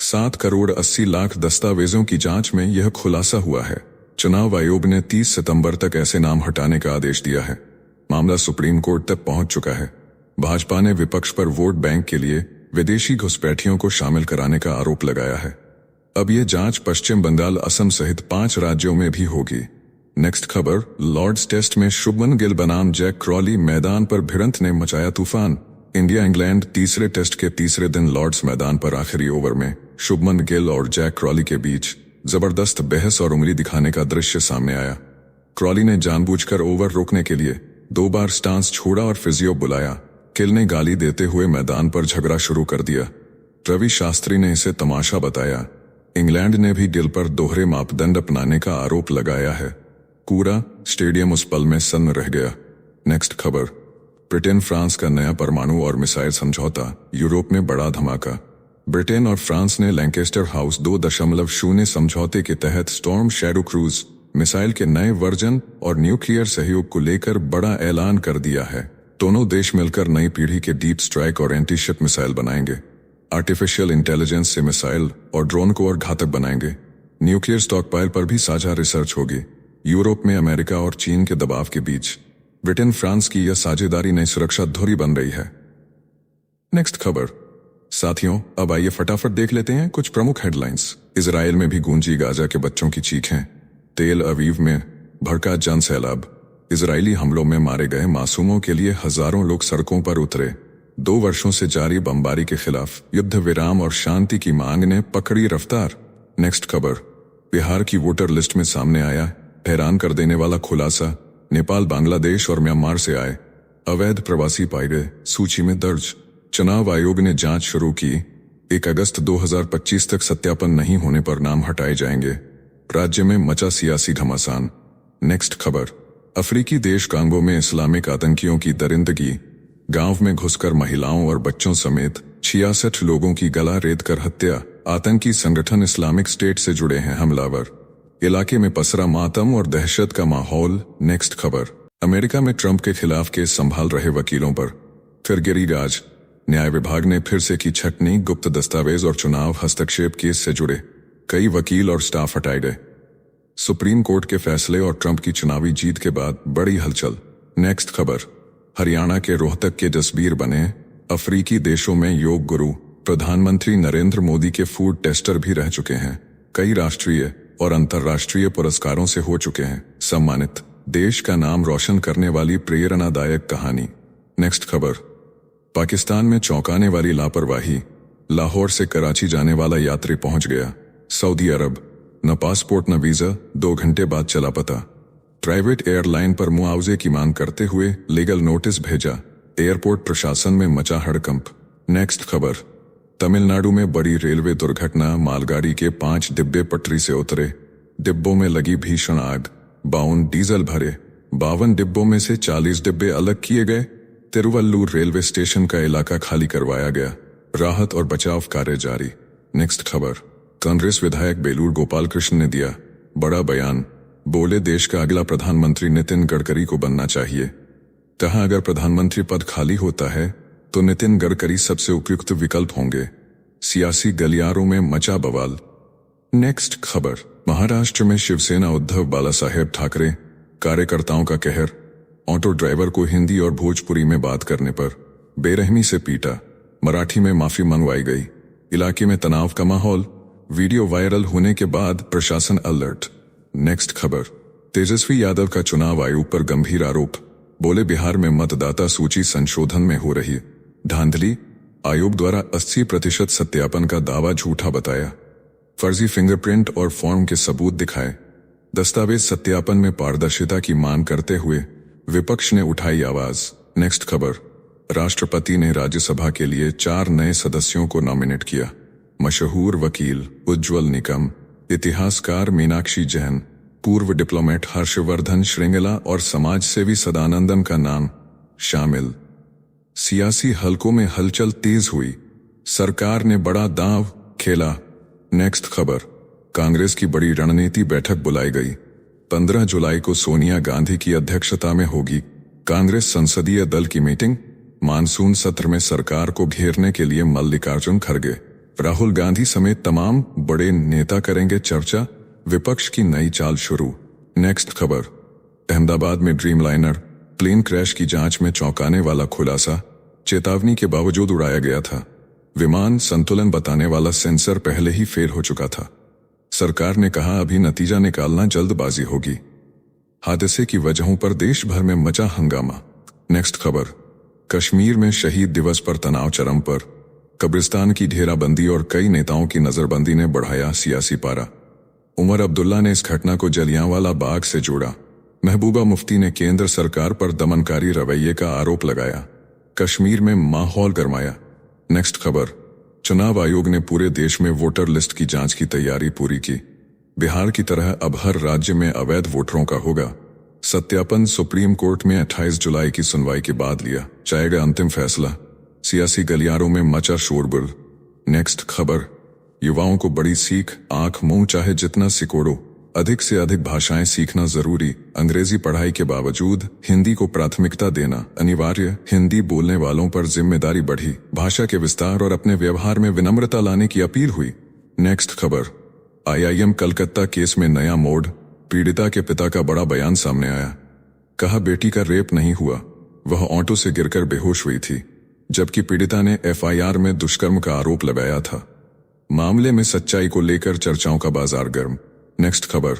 7 करोड़ 80 लाख दस्तावेजों की जांच में यह खुलासा हुआ है। चुनाव आयोग ने 30 सितंबर तक ऐसे नाम हटाने का आदेश दिया है। मामला सुप्रीम कोर्ट तक पहुंच चुका है। भाजपा ने विपक्ष पर वोट बैंक के लिए विदेशी घुसपैठियों को शामिल कराने का आरोप लगाया है। अब यह जांच पश्चिम बंगाल, असम सहित 5 राज्यों में भी होगी। नेक्स्ट खबर, लॉर्ड्स टेस्ट में शुभमन गिल बनाम जैक क्रॉली, मैदान पर भिड़ंत ने मचाया तूफान। इंडिया इंग्लैंड तीसरे टेस्ट के तीसरे दिन लॉर्ड्स मैदान पर आखिरी ओवर में शुभमन गिल और जैक क्रॉली के बीच जबरदस्त बहस और उंगली दिखाने का दृश्य सामने आया। क्रॉली ने जानबूझकर ओवर रोकने के लिए 2 बार स्टांस छोड़ा और फिजियो बुलाया। गिल ने गाली देते हुए मैदान पर झगड़ा शुरू कर दिया। रवि शास्त्री ने इसे तमाशा बताया। इंग्लैंड ने भी गिल पर दोहरे मापदंड अपनाने का आरोप लगाया है। पूरा स्टेडियम उस पल में सन्न रह गया। नेक्स्ट खबर, ब्रिटेन फ्रांस का नया परमाणु और मिसाइल समझौता। यूरोप में बड़ा धमाका। ब्रिटेन और फ्रांस ने लैंकेस्टर हाउस 2.0 समझौते के तहत स्टॉर्म शैडो क्रूज मिसाइल के नए वर्जन और न्यूक्लियर सहयोग को लेकर बड़ा ऐलान कर दिया है। दोनों देश मिलकर नई पीढ़ी के डीप स्ट्राइक और एंटी शिप मिसाइल बनाएंगे। आर्टिफिशियल इंटेलिजेंस से मिसाइल और ड्रोन को और घातक बनाएंगे। न्यूक्लियर स्टॉकपाइल पर भी साझा रिसर्च होगी। यूरोप में अमेरिका और चीन के दबाव के बीच ब्रिटेन फ्रांस की यह साझेदारी नई सुरक्षा धुरी बन रही है। नेक्स्ट खबर, साथियों अब आइए फटाफट देख लेते हैं कुछ प्रमुख हेडलाइंस। इजराइल में भी गूंजी गाजा के बच्चों की चीखें। तेल अवीव में भड़का जन सैलाब। इजरायली हमलों में मारे गए मासूमों के लिए हजारों लोग सड़कों पर उतरे। 2 वर्षों से जारी बमबारी के खिलाफ युद्ध विराम और शांति की मांग ने पकड़ी रफ्तार। नेक्स्ट खबर, बिहार की वोटर लिस्ट में सामने आया हैरान कर देने वाला खुलासा। नेपाल, बांग्लादेश और म्यांमार से आए अवैध प्रवासी पाए गए, सूची में दर्ज। चुनाव आयोग ने जांच शुरू की। 1 अगस्त 2025 तक सत्यापन नहीं होने पर नाम हटाए जाएंगे। राज्य में मचा सियासी घमासान। नेक्स्ट खबर। अफ्रीकी देश कांगो में इस्लामिक आतंकियों की दरिंदगी। गांव में घुसकर महिलाओं और बच्चों समेत 66 लोगों की गला रेत कर हत्या। आतंकी संगठन इस्लामिक स्टेट से जुड़े हैं हमलावर। इलाके में पसरा मातम और दहशत का माहौल। नेक्स्ट खबर। अमेरिका में ट्रंप के खिलाफ केस संभाल रहे वकीलों पर फिर गिरी गाज। न्याय विभाग ने फिर से की छटनी। गुप्त दस्तावेज और चुनाव हस्तक्षेप केस से जुड़े कई वकील और स्टाफ हटाए गए। सुप्रीम कोर्ट के फैसले और ट्रंप की चुनावी जीत के बाद बड़ी हलचल। नेक्स्ट खबर। हरियाणा के रोहतक के जसबीर बने अफ्रीकी देशों में योग गुरु। प्रधानमंत्री नरेंद्र मोदी के फूड टेस्टर भी रह चुके हैं। कई राष्ट्रीय और अंतर्राष्ट्रीय पुरस्कारों से हो चुके हैं सम्मानित। देश का नाम रोशन करने वाली प्रेरणादायक कहानी। नेक्स्ट खबर। पाकिस्तान में चौंकाने वाली लापरवाही। लाहौर से कराची जाने वाला यात्री पहुंच गया सऊदी अरब। न पासपोर्ट न वीजा, 2 घंटे बाद चला पता। प्राइवेट एयरलाइन पर मुआवजे की मांग करते हुए लीगल नोटिस भेजा। एयरपोर्ट प्रशासन में मचा हड़कंप। नेक्स्ट खबर। तमिलनाडु में बड़ी रेलवे दुर्घटना। मालगाड़ी के 5 डिब्बे पटरी से उतरे। डिब्बों में लगी भीषण आग। 52 डीजल भरे। 52 डिब्बों में से 40 डिब्बे अलग किए गए। तिरुवल्लूर रेलवे स्टेशन का इलाका खाली करवाया गया। राहत और बचाव कार्य जारी। नेक्स्ट खबर। कांग्रेस विधायक बेलूर गोपाल कृष्ण ने दिया बड़ा बयान। बोले देश का अगला प्रधानमंत्री नितिन गडकरी को बनना चाहिए। कहा अगर प्रधानमंत्री पद खाली होता है तो नितिन गडकरी सबसे उपयुक्त विकल्प होंगे। सियासी गलियारों में मचा बवाल। नेक्स्ट खबर। महाराष्ट्र में शिवसेना उद्धव बालासाहेब ठाकरे कार्यकर्ताओं का कहर। ऑटो ड्राइवर को हिंदी और भोजपुरी में बात करने पर बेरहमी से पीटा। मराठी में माफी मंगवाई गई। इलाके में तनाव का माहौल। वीडियो वायरल होने के बाद प्रशासन अलर्ट। नेक्स्ट खबर। तेजस्वी यादव का चुनाव आयोग पर गंभीर आरोप। बोले बिहार में मतदाता सूची संशोधन में हो रही धांधली। आयोग द्वारा 80% सत्यापन का दावा झूठा बताया। फर्जी फिंगरप्रिंट और फॉर्म के सबूत दिखाए। दस्तावेज सत्यापन में पारदर्शिता की मांग करते हुए विपक्ष ने उठाई आवाज। नेक्स्ट खबर। राष्ट्रपति ने राज्यसभा के लिए 4 नए सदस्यों को नॉमिनेट किया। मशहूर वकील उज्ज्वल निकम, इतिहासकार मीनाक्षी जैन, पूर्व डिप्लोमेट हर्षवर्धन श्रृंगला और समाजसेवी सदानंदन का नाम शामिल। सियासी हलकों में हलचल तेज हुई। सरकार ने बड़ा दांव खेला। नेक्स्ट खबर। कांग्रेस की बड़ी रणनीति बैठक बुलाई गई। 15 जुलाई को सोनिया गांधी की अध्यक्षता में होगी कांग्रेस संसदीय दल की मीटिंग। मानसून सत्र में सरकार को घेरने के लिए मल्लिकार्जुन खड़गे, राहुल गांधी समेत तमाम बड़े नेता करेंगे चर्चा। विपक्ष की नई चाल शुरू। नेक्स्ट खबर। अहमदाबाद में ड्रीमलाइनर प्लेन क्रैश की जांच में चौंकाने वाला खुलासा। चेतावनी के बावजूद उड़ाया गया था। विमान संतुलन बताने वाला सेंसर पहले ही फेल हो चुका था। सरकार ने कहा अभी नतीजा निकालना जल्दबाजी होगी। हादसे की वजहों पर देश भर में मचा हंगामा। नेक्स्ट खबर। कश्मीर में शहीद दिवस पर तनाव चरम पर। कब्रिस्तान की घेराबंदी और कई नेताओं की नजरबंदी ने बढ़ाया सियासी पारा। उमर अब्दुल्ला ने इस घटना को जलियांवाला बाग से जोड़ा। महबूबा मुफ्ती ने केंद्र सरकार पर दमनकारी रवैये का आरोप लगाया। कश्मीर में माहौल गरमाया। नेक्स्ट खबर। चुनाव आयोग ने पूरे देश में वोटर लिस्ट की जांच की तैयारी पूरी की। बिहार की तरह अब हर राज्य में अवैध वोटरों का होगा सत्यापन। सुप्रीम कोर्ट में 28 जुलाई की सुनवाई के बाद लिया जाएगा अंतिम फैसला। सियासी गलियारों में मचा शोरगुल। नेक्स्ट खबर। युवाओं को बड़ी सीख। आंख मुंह चाहे जितना सिकोड़ो, अधिक से अधिक भाषाएं सीखना जरूरी। अंग्रेजी पढ़ाई के बावजूद हिंदी को प्राथमिकता देना अनिवार्य। हिंदी बोलने वालों पर जिम्मेदारी बढ़ी। भाषा के विस्तार और अपने व्यवहार में विनम्रता लाने की अपील हुई। नेक्स्ट खबर। IIM कलकत्ता केस में नया मोड़। पीड़िता के पिता का बड़ा बयान सामने आया। कहा बेटी का रेप नहीं हुआ, वह ऑटो से गिरकर बेहोश हुई थी, जबकि पीड़िता ने FIR में दुष्कर्म का आरोप लगाया था। मामले में सच्चाई को लेकर चर्चाओं का बाजार गर्म। नेक्स्ट खबर।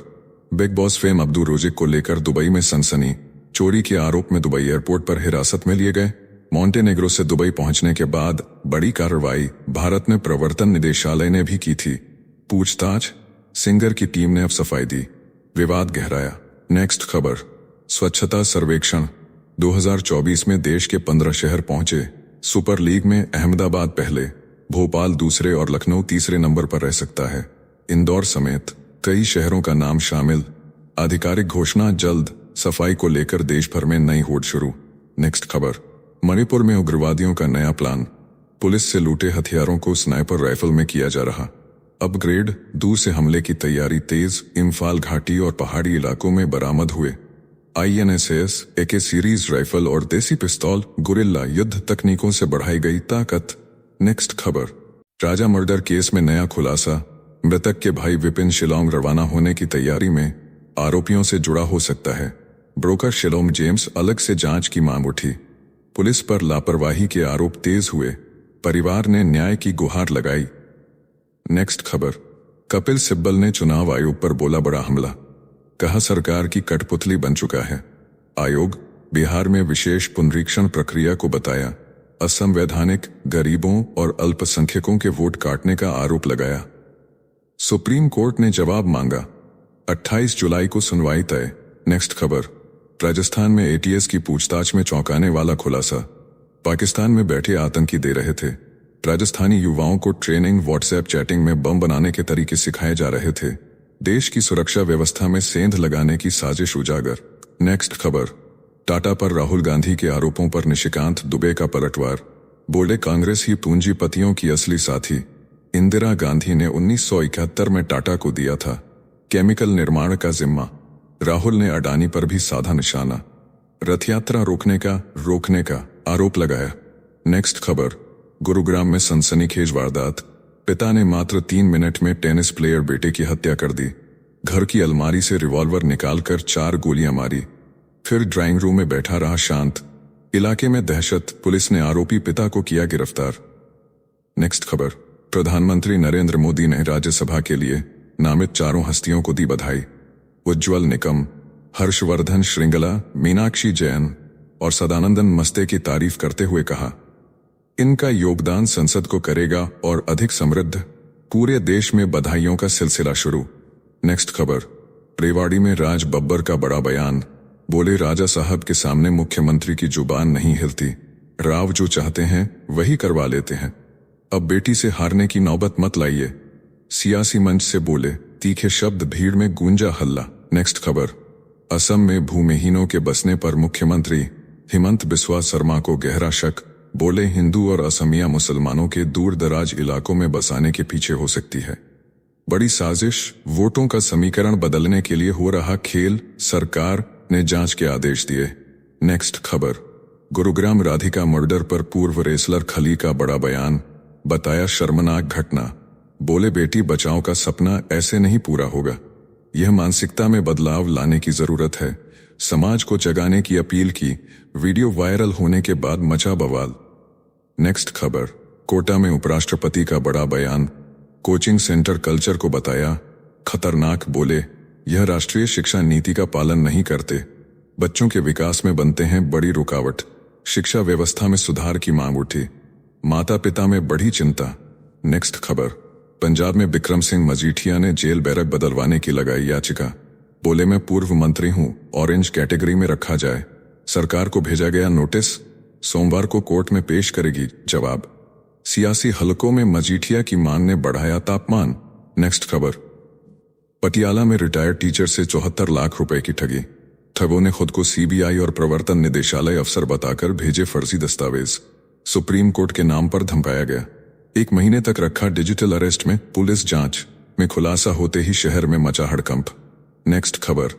Big boss fame Abdul Rozik को लेकर दुबई में सनसनी। चोरी के आरोप में दुबई एयरपोर्ट पर हिरासत में लिए गए। मॉन्टेनेग्रो से दुबई पहुंचने के बाद बड़ी कार्रवाई भारत में प्रवर्तन निदेशालय ने भी की थी। पूछताछ। सिंगर की टीम ने अब सफाई दी। विवाद गहराया। नेक्स्ट खबर। स्वच्छता सर्वेक्षण। 2024 में देश के 15 शहर पहुंचे। सुपर लीग में अहमदाबाद पहले, भोपाल दूसरे और लखनऊ तीसरे नंबर पर रह सकता है। इंदौर समेत कई शहरों का नाम शामिल। आधिकारिक घोषणा जल्द। सफाई को लेकर देश भर में नई होड़ शुरू। नेक्स्ट खबर, मणिपुर में उग्रवादियों का नया प्लान। पुलिस से लूटे हथियारों को स्नाइपर राइफल में किया जा रहा अपग्रेड। दूर से हमले की तैयारी तेज। इम्फाल घाटी और पहाड़ी इलाकों में बरामद हुए INSS AK सीरीज राइफल और देसी पिस्तौल। गुरिल्ला युद्ध तकनीकों से बढ़ाई गई ताकत। नेक्स्ट खबर, राजा मर्डर केस में नया खुलासा। मृतक के भाई विपिन शिलोंग रवाना होने की तैयारी में। आरोपियों से जुड़ा हो सकता है ब्रोकर शिलोंग जेम्स। अलग से जांच की मांग उठी। पुलिस पर लापरवाही के आरोप तेज हुए। परिवार ने न्याय की गुहार लगाई। नेक्स्ट खबर, कपिल सिब्बल ने चुनाव आयोग पर बोला बड़ा हमला। कहा सरकार की कठपुतली बन चुका है आयोग। बिहार में विशेष पुनरीक्षण प्रक्रिया को बताया असंवैधानिक। गरीबों और अल्पसंख्यकों के वोट काटने का आरोप लगाया। सुप्रीम कोर्ट ने जवाब मांगा। 28 जुलाई को सुनवाई तय। नेक्स्ट खबर, राजस्थान में ATS की पूछताछ में चौंकाने वाला खुलासा। पाकिस्तान में बैठे आतंकी दे रहे थे राजस्थानी युवाओं को ट्रेनिंग। व्हाट्सएप चैटिंग में बम बनाने के तरीके सिखाए जा रहे थे। देश की सुरक्षा व्यवस्था में सेंध लगाने की साजिश उजागर। नेक्स्ट खबर, टाटा पर राहुल गांधी के आरोपों पर निशिकांत दुबे का पलटवार। बोले कांग्रेस ही पूंजीपतियों की असली साथी। इंदिरा गांधी ने 1971 में टाटा को दिया था केमिकल निर्माण का जिम्मा। राहुल ने अडानी पर भी साधा निशाना। रथ यात्रा रोकने का आरोप लगाया। नेक्स्ट खबर, गुरुग्राम में सनसनीखेज वारदात। पिता ने मात्र 3 मिनट में टेनिस प्लेयर बेटे की हत्या कर दी। घर की अलमारी से रिवॉल्वर निकालकर 4 गोलियां मारी। फिर ड्राइंग रूम में बैठा रहा शांत। इलाके में दहशत। पुलिस ने आरोपी पिता को किया गिरफ्तार। नेक्स्ट खबर, प्रधानमंत्री नरेंद्र मोदी ने राज्यसभा के लिए नामित 4 हस्तियों को दी बधाई। उज्ज्वल निकम, हर्षवर्धन श्रृंगला, मीनाक्षी जैन और सदानंदन मस्ते की तारीफ करते हुए कहा इनका योगदान संसद को करेगा और अधिक समृद्ध। पूरे देश में बधाइयों का सिलसिला शुरू। नेक्स्ट खबर, रेवाड़ी में राज बब्बर का बड़ा बयान। बोले राजा साहब के सामने मुख्यमंत्री की जुबान नहीं हिलती। राव जो चाहते हैं वही करवा लेते हैं। अब बेटी से हारने की नौबत मत लाइए। सियासी मंच से बोले तीखे शब्द। भीड़ में गूंजा हल्ला। नेक्स्ट खबर, असम में भूमिहीनों के बसने पर मुख्यमंत्री हिमंत बिस्वा शर्मा को गहरा शक। बोले हिंदू और असमिया मुसलमानों के दूर दराज इलाकों में बसाने के पीछे हो सकती है बड़ी साजिश। वोटों का समीकरण बदलने के लिए हो रहा खेल। सरकार ने जांच के आदेश दिए। नेक्स्ट खबर, गुरुग्राम राधिका मर्डर पर पूर्व रेसलर खली का बड़ा बयान। बताया शर्मनाक घटना। बोले बेटी बचाओ का सपना ऐसे नहीं पूरा होगा। यह मानसिकता में बदलाव लाने की जरूरत है। समाज को जगाने की अपील की। वीडियो वायरल होने के बाद मचा बवाल। नेक्स्ट खबर, कोटा में उपराष्ट्रपति का बड़ा बयान। कोचिंग सेंटर कल्चर को बताया खतरनाक। बोले यह राष्ट्रीय शिक्षा नीति का पालन नहीं करते। बच्चों के विकास में बनते हैं बड़ी रुकावट। शिक्षा व्यवस्था में सुधार की मांग उठी। माता पिता में बढ़ी चिंता। नेक्स्ट खबर, पंजाब में बिक्रम सिंह मजीठिया ने जेल बैरक बदलवाने की लगाई याचिका। बोले मैं पूर्व मंत्री हूं, ऑरेंज कैटेगरी में रखा जाए। सरकार को भेजा गया नोटिस। सोमवार को कोर्ट में पेश करेगी जवाब। सियासी हलकों में मजीठिया की मांग ने बढ़ाया तापमान। नेक्स्ट खबर, पटियाला में रिटायर्ड टीचर से 74 लाख रुपए की ठगी। ठगों ने खुद को CBI और प्रवर्तन निदेशालय अफसर बताकर भेजे फर्जी दस्तावेज। सुप्रीम कोर्ट के नाम पर धमकाया गया। 1 महीने तक रखा डिजिटल अरेस्ट में। पुलिस जांच में खुलासा होते ही शहर में मचा हड़कंप। नेक्स्ट खबर,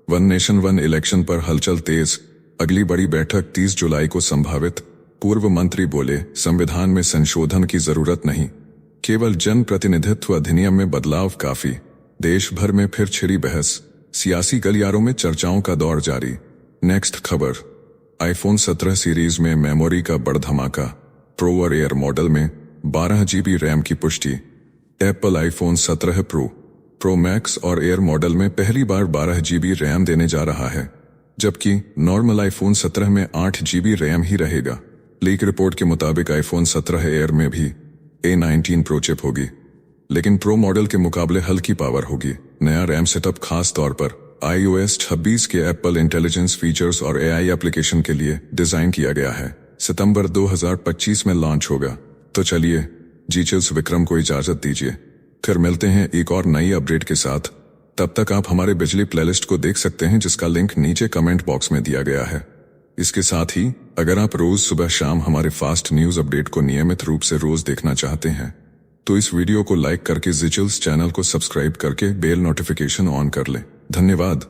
वन नेशन वन इलेक्शन पर हलचल तेज। अगली बड़ी बैठक 30 जुलाई को संभावित। पूर्व मंत्री बोले संविधान में संशोधन की जरूरत नहीं, केवल जन प्रतिनिधित्व अधिनियम में बदलाव काफी। देश भर में फिर छिड़ी बहस। सियासी गलियारों में चर्चाओं का दौर जारी। नेक्स्ट खबर, iPhone 17 सीरीज में मेमोरी का बड़ धमाका। प्रो और एयर मॉडल में 12 GB रैम की पुष्टि। एप्पल iPhone 17 प्रो मैक्स और एयर मॉडल में पहली बार 12 GB रैम देने जा रहा है, जबकि नॉर्मल iPhone 17 में 8 GB रैम ही रहेगा। लीक रिपोर्ट के मुताबिक iPhone 17 एयर में भी A19 प्रो चिप होगी, लेकिन प्रो मॉडल के मुकाबले हल्की पावर होगी। नया रैम सेटअप खास तौर पर iOS 26 के एप्पल इंटेलिजेंस फीचर्स और AI एप्लीकेशन के लिए डिजाइन किया गया है। सितंबर 2025 में लॉन्च होगा। तो चलिए जीचिल्स विक्रम को इजाजत दीजिए, फिर मिलते हैं एक और नई अपडेट के साथ। तब तक आप हमारे बिजली प्लेलिस्ट को देख सकते हैं, जिसका लिंक नीचे कमेंट बॉक्स में दिया गया है। इसके साथ ही अगर आप रोज सुबह शाम हमारे फास्ट न्यूज अपडेट को नियमित रूप से रोज देखना चाहते हैं तो इस वीडियो को लाइक करके जीचिल्स चैनल को सब्सक्राइब करके बेल नोटिफिकेशन ऑन कर लें। धन्यवाद।